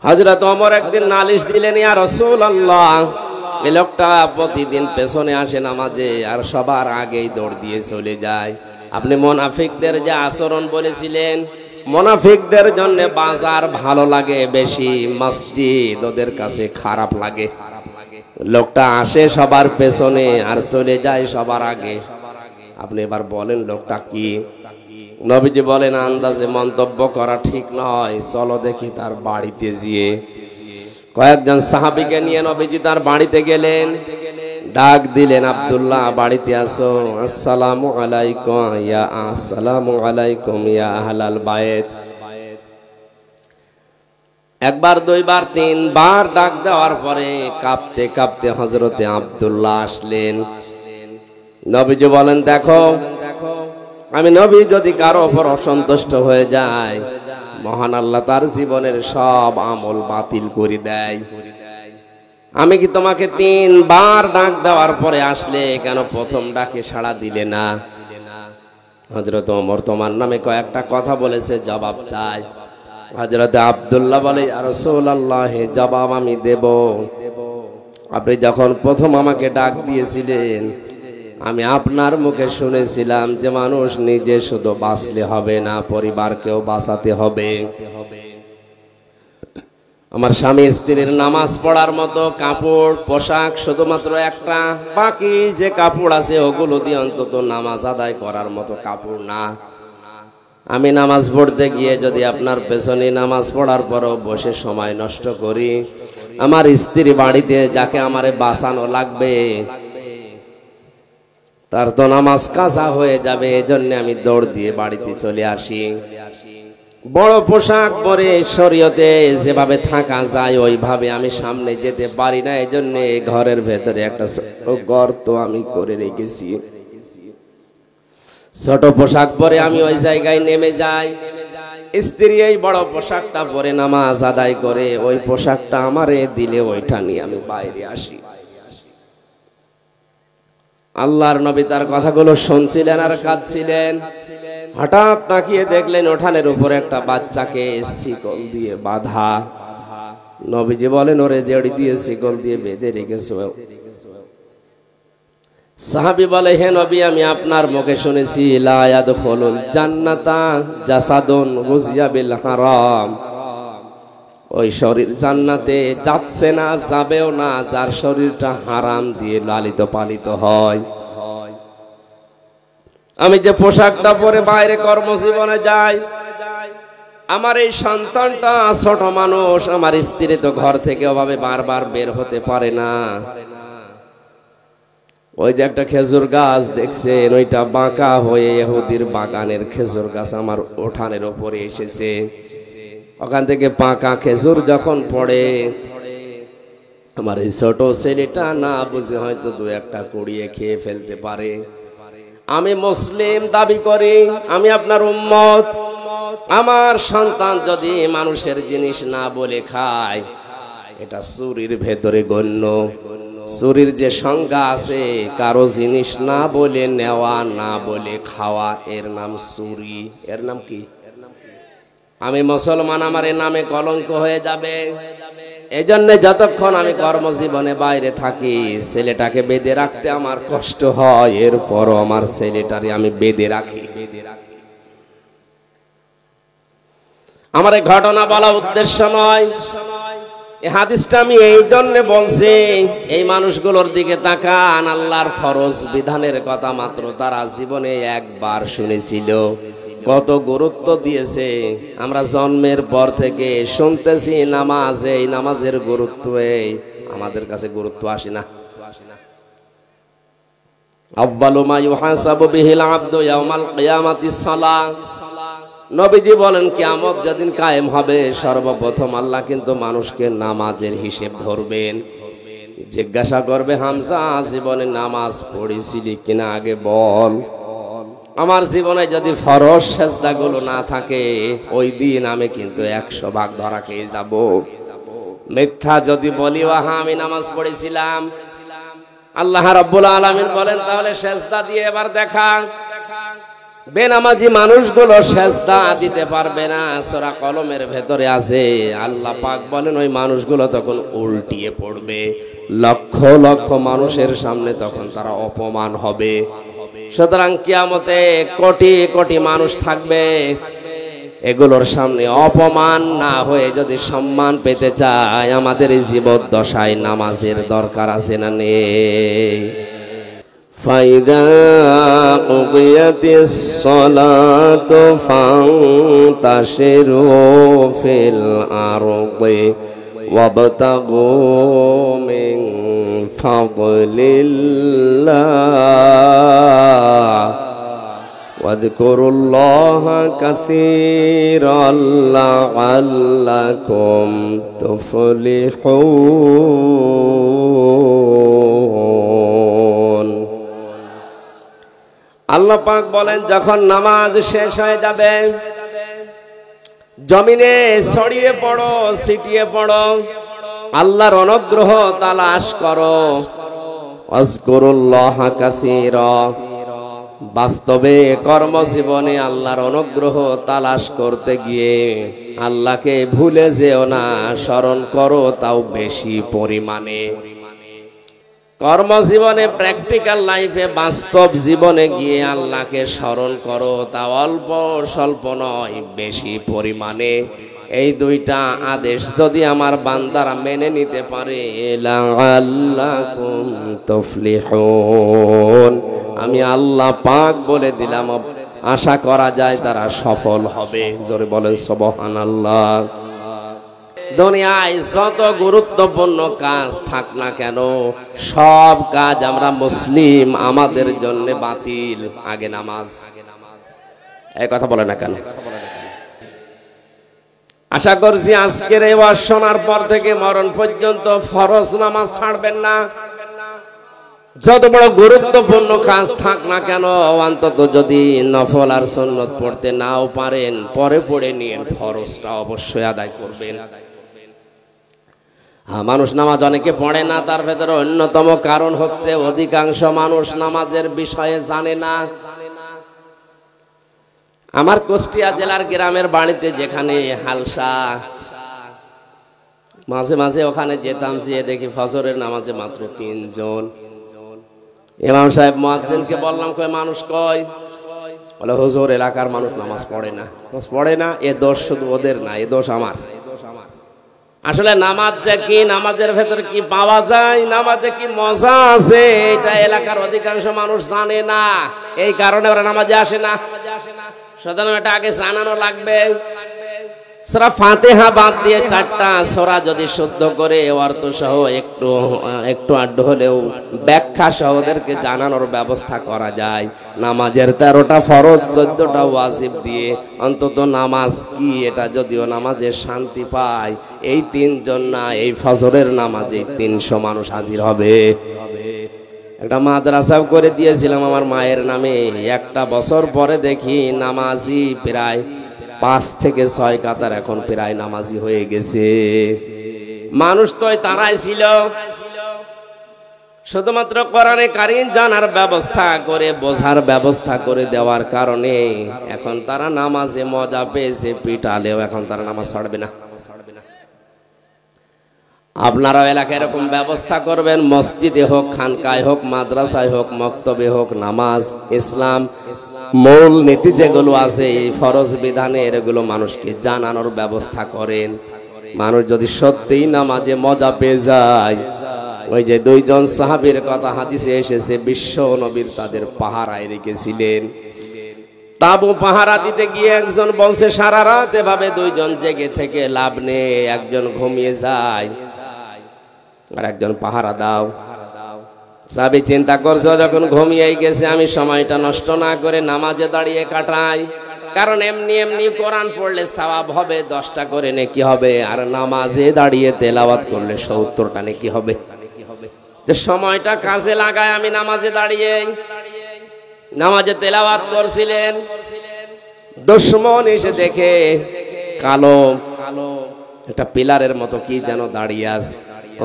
হযরত ওমর একদিন নালিশ দিলেন, ইয়া রাসূলুল্লাহ, এই লোকটা প্রতিদিন পেছনে আসে নামাজে আর সবার আগেই দৌড় দিয়ে চলে যায়। আপনি মুনাফিকদের যে আচরণ বলেছিলেন, মুনাফিকদের জন্য বাজার ভালো লাগে বেশি, মসজিদ ওদের কাছে খারাপ লাগে। লোকটা আসে সবার পেছনে আর চলে যায় সবার আগে। আপনি এবার বলেন লোকটা কি? নবীজি বলেন, আন্দাজে মন্তব্য করা ঠিক নয়, চলো দেখি তার বাড়িতে গিয়ে। কয়েকজন সাহাবীকে নিয়ে নবীজি তার বাড়িতে গেলেন। ডাক দিলেন, আব্দুল্লাহ বাড়িতে আসো। আসসালামু আলাইকুম ইয়া আসসালামু আলাইকুম ইয়া আহলাল বাইত। একবার, দুইবার, তিনবার ডাক দেওয়ার পরে কাঁপতে কাঁপতে হযরতে আব্দুল্লাহ আসলেন। নবীজি বলেন, দেখো, আমি নবী যদি কারো উপর অসন্তুষ্ট হয়ে যায়, মহান আল্লাহ তার জীবনের সব আমল বাতিল করে দেয়। আমি কি তোমাকে 3 বার ডাক দেওয়ার পরে আসলে কেন প্রথম ডাকে সাড়া দিলে না? হযরত ওমর তোমার নামে কয়েকটা কথা বলেছে, জবাব চাই। হযরত আব্দুল্লাহ বলে, ইয়া রাসূলুল্লাহ, জবাব আমি দেব। আপনি যখন প্রথম আমাকে ডাক দিয়েছিলেন, আমি আপনার মুখে শুনেছিলাম যে মানুষ নিজে শুধু বাঁচলে হবে না, পরিবারকেও বাঁচাতে হবে। আমার স্বামী স্ত্রীর নামাজ পড়ার মতো কাপড় পোশাক শুধুমাত্র একটা, বাকি যে কাপড় আছে ওগুলো দিয়ে অন্তত নামাজ আদায় করার মতো কাপড় না। আমি নামাজ পড়তে গিয়ে যদি আপনার পেছনে নামাজ পড়ার পরও বসে সময় নষ্ট করি, আমার স্ত্রী বাড়িতে যাকে আমারে বাঁচানো লাগবে তার তো নামাজ কাজা হয়ে যাবে। এজন্য আমি দৌড় দিয়ে বাড়িতে চলে আসি। বড় পোশাক পরে শরীয়তে যেভাবে থাকা যায় ওইভাবে আমি সামনে যেতে পারি না, এজন্য ঘরের ভেতরে একটা গর্ত আমি করে রেখেছি। ছোট পোশাক পরে আমি ওই জায়গায় নেমে যাই। স্ত্রী এই বড় পোশাকটা পরে নামাজ আদায় করে, ওই পোশাকটা আমারে দিলে ওইটা নিয়ে আমি বাইরে আসি। আল্লাহর নবী তার কথাগুলো শুনছিলেন আর কাঁদছিলেন। হঠাৎ তাকিয়ে দেখলেন উঠানের উপরে একটা বাচ্চাকে শিকল দিয়ে বাঁধা। নবীজি বলেন, ওরে জড়ি দিয়ে শিকল দিয়ে বেঁধে রেখেছো। সাহাবী বলে, হে নবী, আমি আপনার মুখে শুনেছি লা ইয়াদখুলুল জান্নাতা জাসাদুন গুযিয়া বিল হারাম। ওই শরীর জান্নাতে যাচ্ছে না, যাবেও না যার শরীরটা হারাম দিয়ে লালিত পালিত হয়। আমি যে পোশাকটা পরে বাইরে কর্মজীবনে যাই, আমার এই সন্তানটা ছোট মানুষ, আমার স্ত্রী তো ঘর থেকে ওভাবে বারবার বের হতে পারে না। ওই যে একটা খেজুর গাছ দেখছেন, ওইটা বাঁকা হয়ে ইহুদির বাগানের খেজুর গাছ আমার উঠানের উপরে এসেছে। ওখান থেকে পাকা খেজুর যখন পড়ে, আমার এই ছোট ছেলেটা না বুঝে হয়তো 2-1টা কুড়িয়ে খেয়ে ফেলতে পারে। আমি মুসলিম দাবি করি, আমি আপনার উম্মত। আমার সন্তান যদি মানুষের জিনিস না বলে খায়, এটা চুরির ভেতরে গণ্য। চুরির যে সংজ্ঞা আছে, কারো জিনিস না বলে নেওয়া, না বলে খাওয়া, এর নাম চুরি। এর নাম কি? আমি মুসলমান, আমার এ নামে কলঙ্ক হয়ে যাবে। এজন্য যতক্ষণ আমি কর্মজীবনে বাইরে থাকি, ছেলেটাকে বেঁধে রাখতে আমার কষ্ট হয়, এরপরও আমার ছেলেটারে আমি বেঁধে রাখি। আমার এই ঘটনা বলা উদ্দেশ্য নয়, এই হাদিসটা আমি এই জন্য বলছি, এই মানুষগুলোর দিকে তাকান। আল্লাহর ফরজ বিধানের কথা মাত্র তারা জীবনে একবার শুনেছিল, কত গুরুত্ব দিয়েছে। আমরা জন্মের পর থেকে শুনতেছি নামাজ, এই নামাজের গুরুত্ব, এই আমাদের কাছে গুরুত্ব আসে না। আউয়ালু মা ইউহাসাবু বিহিল আবদু ইয়াউমাল কিয়ামাতিস সালাহ। নবীজি বলেন, কিয়ামত যেদিন কায়েম হবে, সর্বপ্রথম আল্লাহ কিন্তু মানুষকে নামাজের হিসেব ধরবেন। জিজ্ঞাসা করবে, হামজা, জীবনে নামাজ পড়েছিলি কিনা আগে বল। আমার জীবনে যদি ফরজ সেজদাগুলো না থাকে, ওই দিন আমি কিন্তু 100 ভাগ ধরা খেয়ে যাব। মিথ্যা যদি বলি, হ্যাঁ আমি নামাজ পড়েছিলাম, আল্লাহ রাব্বুল আলামিন বলেন, তাহলে সেজদা দিয়ে এবার দেখা। বেনামাজি মানুষগুলো সেজদা দিতে পারবে না, সূরা কলমের ভেতরে আছে। আল্লাহ পাক বলেন ওই মানুষগুলো তখন উল্টিয়ে পড়বে, লক্ষ লক্ষ মানুষের সামনে তখন তারা অপমান হবে। সুতরাং কিয়ামতে কোটি কোটি মানুষ থাকবে, এগুলোর সামনে অপমান না হয়ে যদি সম্মান পেতে চায়, আমাদের এই জীবদ্দশায় নামাজের দরকার আছে না নেই? ফাইদা কুদিয়াতিস সালাতু ফান্তাশিরু ফিল আরদি ওয়াবতাগু মিন ফাদলিল্লাহ ওয়াযকুরুল্লাহা কাসীরান লাআল্লাকুম তুফলিহুন। আল্লাহ পাক বলেন যখন নামাজ শেষ হয়ে যাবে, জমিনে ছড়িয়ে পড়ো, ছিটিয়ে পড়ো, আল্লাহর অনুগ্রহ তালাশ করো। ওয়াযকুরুল্লাহা কাসীরা, বাস্তবে কর্মজীবনে আল্লাহর অনুগ্রহ তালাশ করতে গিয়ে আল্লাহকে ভুলে যেও না, স্মরণ করো তাও বেশি পরিমাণে। কর্মজীবনে, প্র্যাকটিক্যাল লাইফে, বাস্তব জীবনে গিয়ে আল্লাহকে স্মরণ করো, তা অল্প স্বল্প নয়, বেশি পরিমাণে। এই দুইটা আদেশ যদি আমার বান্দারা মেনে নিতে পারে, লাআল্লাকুম তুফলিহুন, আমি আল্লাহ পাক বলে দিলাম আশা করা যায় তারা সফল হবে। জোরে বলেন সুবহানাল্লাহ। দুনিয়ায় যত গুরুত্বপূর্ণ কাজ থাক না কেন, সব কাজ আমরা মুসলিম আমাদের জন্য বাতিল। আগে নামাজ। এই কথা বলে না কেন? আশা করছি আজকের এই ওয়াজ শোনার পর থেকে মরণ পর্যন্ত ফরজ নামাজ ছাড়বেন না। যত বড় গুরুত্বপূর্ণ কাজ থাক না কেন, অন্তত যদি নফল আর সুন্নত পড়তে নাও পারেন, পরে পড়ে নিয়ে ফরজটা অবশ্যই আদায় করবেন। মানুষ নামাজ অনেকে পড়ে না, তার ভেতরে অন্যতম কারণ হচ্ছে অধিকাংশ মানুষ নামাজের বিষয়ে জানে না। আমার কুষ্টিয়া জেলার গ্রামের বাড়িতে যেখানে হালসা, মাঝে মাঝে ওখানে যেতাম, যেয়ে দেখি ফজরের নামাজে মাত্র 3 জন। ইমাম সাহেব মুয়াজ্জিনকে বললাম, কই মানুষ কই? বলে হুজুর এলাকার মানুষ নামাজ পড়ে না। পড়ে না, এ দোষ শুধু ওদের না, এ দোষ আমার। আসলে নামাজ যে কি, নামাজের ভেতর কি পাওয়া যায়, নামাজে কি মজা আছে, এটা এলাকার অধিকাংশ মানুষ জানে না। এই কারণে ওরা নামাজে আসে না। সুতরাং এটা আগে জানানো লাগবে। সূরা ফাতিহা বাদ দিয়ে 4টা সূরা যদি শুদ্ধ করে অর্থ সহ একটু আড্ড হলেও ব্যাখ্যা সহ ওদেরকে জানানোর ব্যবস্থা করা যায়, নামাজের 13টা ফরজ 14টা ওয়াজিব দিয়ে অন্তত নামাজ কি এটা যদিও নামাজে শান্তি পায়, এই 3 জন না, এই ফজরের নামাজে 300 মানুষ হাজির হবে। একটা মাদ্রাসাও করে দিয়েছিলাম আমার মায়ের নামে। 1টা বছর পরে দেখি নামাজি প্রায় 5 থেকে 6 কাতার এখন প্রায় নামাজি হয়ে গেছে। মানুষ তো তারাই ছিল, শুধুমাত্র কোরআনে কারীম জানার ব্যবস্থা করে, বোঝার ব্যবস্থা করে দেওয়ার কারণে এখন তারা নামাজে মজা পেয়েছে, পিটালেও এখন তারা নামাজ ছাড়বে না। আপনারাও এলাকায় এরকম ব্যবস্থা করবেন, মসজিদে হোক, খানকায় হোক, মাদ্রাসায় হোক, মক্তবে হোক, নামাজ ইসলাম মূল নীতি যেগুলো আছে, এই ফরজ বিধানের এগুলো মানুষকে জানানোর ব্যবস্থা করেন। মানুষ যদি সত্যিই নামাজে মজা পেয়ে যায়, ওই যে 2 জন সাহাবীর কথা হাদিসে এসেছে, বিশ্ব নবীর তাদের পাহারায় রেখেছিলেন। তাবু পাহারা দিতে গিয়ে একজন বলছে সারা রাত এভাবে 2 জন জেগে থেকে লাভ নেই, একজন ঘুমিয়ে যায় আর একজন পাহারা দাও। সাহাবী চিন্তা করছো, যখন ঘুমিয়ে গেছে আমি সময়টা নষ্ট না করে নামাজে দাঁড়িয়ে কাটাই, কারণ এমনি এমনি কোরআন পড়লে সওয়াব হবে 10টা করে নেকি হবে, আর নামাজে দাঁড়িয়ে তেলাওয়াত করলে 70টা নেকি হবে। যে সময়টা কাজে লাগায় আমি নামাজে দাঁড়িয়ে নামাজে তেলাওয়াত করছিলেন, দুশমন এসে দেখে কালো একটা পিলারের মতো কি যেন দাঁড়িয়ে আছে,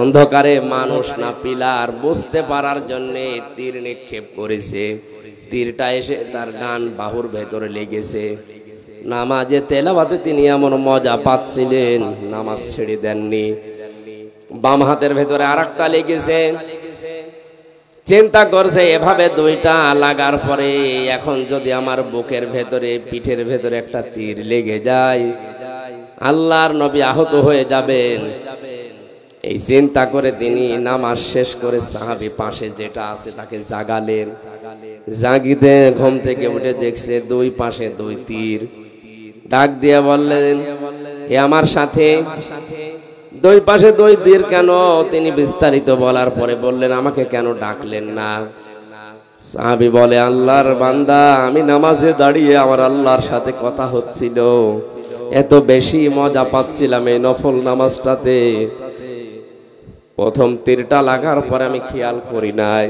অন্ধকারে মানুষ না পিলার বুঝতে পারার জন্য তীর নিক্ষেপ করেছে। তীরটা এসে তার ডান বাহুর ভেতরে লেগেছে। নামাজে তেলাওয়াতে তিনি এমন মজা পাচ্ছিলেন, নামাজ ছেড়ে দেননি। বাম হাতের ভেতরে আরেকটা লেগেছে। চিন্তা করছে এভাবে দুইটা লাগার পরে এখন যদি আমার বুকের ভেতরে, পিঠের ভেতরে একটা তীর লেগে যায়, আল্লাহর নবী আহত হয়ে যাবেন। এই চিন্তা করে তিনি নামাজ শেষ করে সাহাবী পাশে যেটা আছে তাকে জাগালেন। জাগিতে ঘুম থেকে উঠে দেখছে দুই পাশে দুই তীর। ডাক দিয়ে বললেন, হে আমার সাথে, দুই পাশে দুই তীর কেন? তিনি বিস্তারিত বলার পরে বললেন, আমাকে কেন ডাকলেন না? সাহাবী বলে, আল্লাহর বান্দা, আমি নামাজে দাঁড়িয়ে আমার আল্লাহর সাথে কথা হচ্ছিল, এত বেশি মজা পাচ্ছিলাম এই নফল নামাজটাতে। প্রথম তীরটা লাগার পরে আমি খেয়াল করি নাই,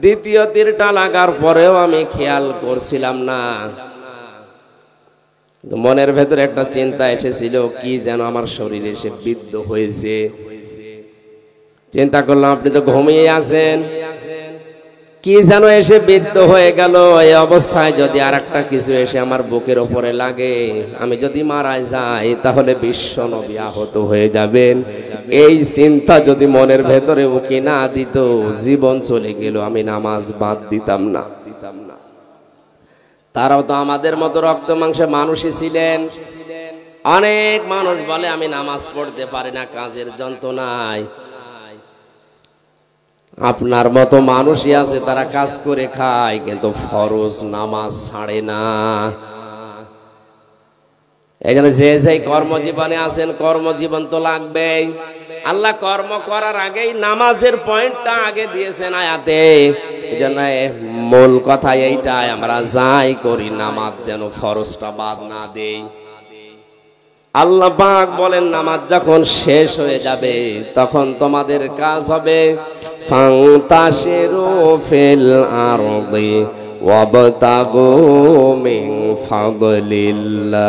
দ্বিতীয় তীরটা লাগার পরেও আমি খেয়াল করছিলাম না। মনের ভেতরে একটা চিন্তা এসেছিল, কি যেন আমার শরীরে এসে বিদ্ধ হয়েছে। চিন্তা করলাম, আপনি তো ঘুমিয়ে আছেন, কি যেন এসে বিদ্ধ হয়ে গেল। এই অবস্থায় যদি আর একটা কিছু এসে আমার বুকের ওপরে লাগে, আমি যদি মারা যাই, তাহলে বিশ্ব নবী আহত হয়ে যাবেন। এই চিন্তা যদি মনের ভেতরে উকি না দিত, জীবন চলে গেল, আমি নামাজ বাদ দিতাম না। তারাও তো আমাদের মতো রক্ত মাংসে মানুষই ছিলেন। অনেক মানুষ বলে আমি নামাজ পড়তে পারি না কাজের যন্ত্রণায়। আপনার মতো মানুষই আছে, তারা কাজ করে খায় কিন্তু ফরজ নামাজ ছাড়ে না। এখানে যে যে কর্মজীবনে আছেন, কর্মজীবন তো লাগবেই। আল্লাহ কর্ম করার আগেই নামাজের পয়েন্টটা আগে দিয়েছেন আয়াতে। এই জন্য মূল কথা এইটাই, আমরা যাই করি নামাজ যেন ফরজটা বাদ না দেই। আল্লাহ পাক বলেন, নামাজ যখন শেষ হয়ে যাবে তখন তোমাদের কাজ হবে ফান্তাশিরু ফিল আরদি ওয়াবতাগু মিন ফাদলিল্লাহ।